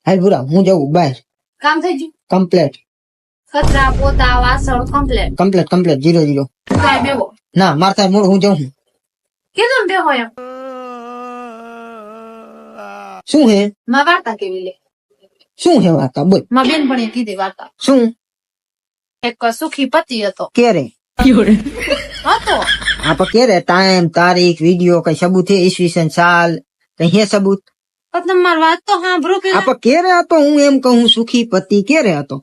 હાલ ભૂરા હું જવું બહાર. કામ થઈ ગયું? કમ્પ્લેટ કચરા પોતા વાસણ કમ્પ્લેટ. કમ્પ્લેટ 0-0. કાંઈ બેવો ના માર થાય મૂળ હું જઉં. કીધું ને બેહો એમ. શું હે માં વાર્તા કેવી લે? શું હે વાર્તા બોલ. માં બેનપણીએ કીધી વાર્તા. શું એક સુખી પતિ હતો. કેરે હતો આપા કેરે ટાઈમ તારીખ વિડિયો કઈ સબૂત હે ઈસવીસન સાલ કઈ હે સબૂત પણ તમારી વાત તો સાંભળો પેલા. આપા કેરે હતો હું એમ કહું સુખી પતિ કેરે હતો.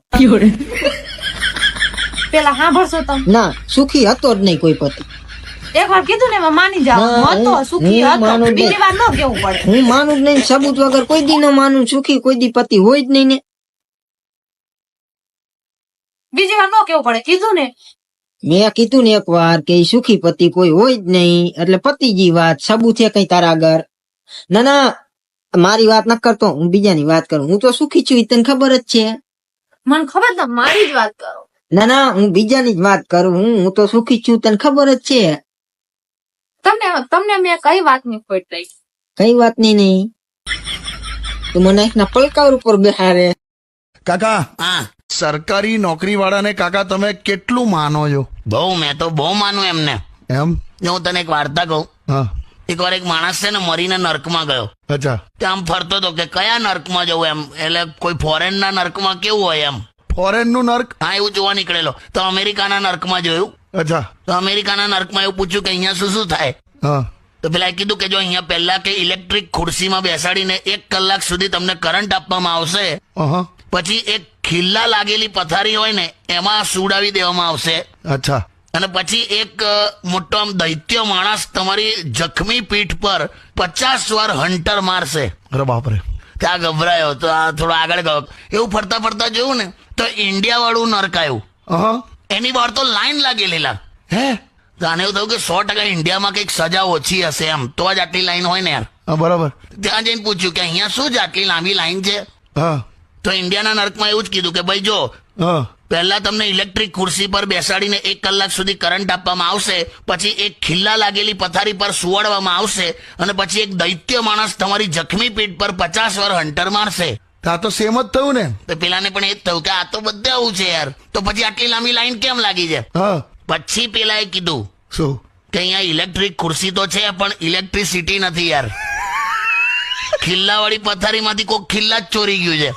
પેલા સાંભળશો તમે? ના સુખી હતો જ નહીં કોઈ પતિ. એક વાર કીધું ને એમાં માની જાવ. ના, હતો સુખી હું હતો. માનું જ બીજી વાર ન કેવું પડે. હું માનું જ નહીં સબૂત વગર કોઈ દી ન માનું. સુખી કોઈ દી પતિ હોય જ નહીં ને. બીજી વાર ન કેવું પડે. કીધું ને મેં કીધું ને એક વાર કે ઈ સુખી પતિ કોઈ હોય જ નહીં એટલે પતિજી વાત સબૂત છે કઈ તારા આગળ. ના ના મારી વાત ન કરતો હું બીજાની વાત કરું. હું તો સુખી છું ઈ તને ખબર જ છે. મને ખબર તમે મારી જ વાત કરો. ના ના હું બીજાની જ વાત કરું. હું તો સુખી છું તને ખબર જ છે. તમને મેં કઈ વાતની ખોટ રહી? કઈ વાત નહીં તું મને એકના પલકાર ઉપર બેહારે. કાકા હા સરકારી નોકરી વાળાને કાકા તમે કેટલું માનો છો? બહુ મેં તો બહુ માનું એમને. એમ? જો હું તને એક વાર્તા કહું. હા. એકવાર એક માણસ છે ને મરીને નર્કમાં ગયો. અચ્છા. ત્યાં આમ ફરતો હતો કે કયા નર્કમાં જવું એમ. એટલે કોઈ ફોરેન ના નર્કમાં કેવું હોય એમ. ફોરેન નું નર્ક? હા એવું જોવા નીકળેલો તો અમેરિકાના નર્કમાં જોયું. અચ્છા. તો અમેરિકાના નર્કમાં એવું પૂછ્યું કે અહીંયા શું શું થાય. હા. તો પેલા કીધું કે જો અહીંયા પહેલા કે ઇલેક્ટ્રિક ખુરશીમાં બેસાડીને 1 કલાક સુધી તમને કરંટ આપવામાં આવશે. અહં. પછી એક ખિલ્લા લાગેલી પથારી હોય ને એમાં સુડાવી દેવામાં આવશે. અચ્છા. અને પછી એક મોટો આમ દૈત્ય માણસ તમારી જખમી પીઠ પર 50 વાર હંટર મારશે. અરે બાપરે. ત્યાં ગભરાયો તો આ થોડો આગળ ગયો. એવું ફરતા ફરતા જોયું ને તો ઇન્ડિયા વાળું નર્ક આવ્યું. અહં. એની બહાર તો લાઈન લાગેલી લા. હે? તો આને એવું થયું કે 100% ઇન્ડિયામાં કંઈક સજા ઓછી હશે એમ તો જ આટલી લાઈન હોય ને યાર. હા બરાબર. ત્યાં જઈને પૂછ્યું કે અહીંયા શું જ આટલી લાંબી લાઈન છે. હા. તો ઇન્ડિયાના નર્કમાં એવું જ કીધું કે ભાઈ જો હા. પહેલા તમને ઇલેક્ટ્રિક ખુરશી પર બેસાડીને 1 કલાક સુધી કરંટ આપવામાં આવશે. પછી એક ખિલ્લા લાગેલી પથારી પર સુવાડવામાં આવશે અને પછી એક દૈત્ય માણસ તમારી જખમી પીઠ પર 50 વાર હંટર મારશે. આ તો સેમ જ થયું ને. તો પેલાને પણ એ જ થયું કે આ તો બધે આવું છે યાર. તો પછી આટલી લાંબી લાઈન કેમ લાગી છે? હા. પછી પેલાએ કીધું શું? કે અહીંયા ઇલેક્ટ્રિક ખુરશી તો છે પણ ઇલેક્ટ્રિસિટી નથી યાર. ખિલ્લા વાળી પથારીમાંથી કોઈ ખિલ્લા જ ચોરી ગયું છે.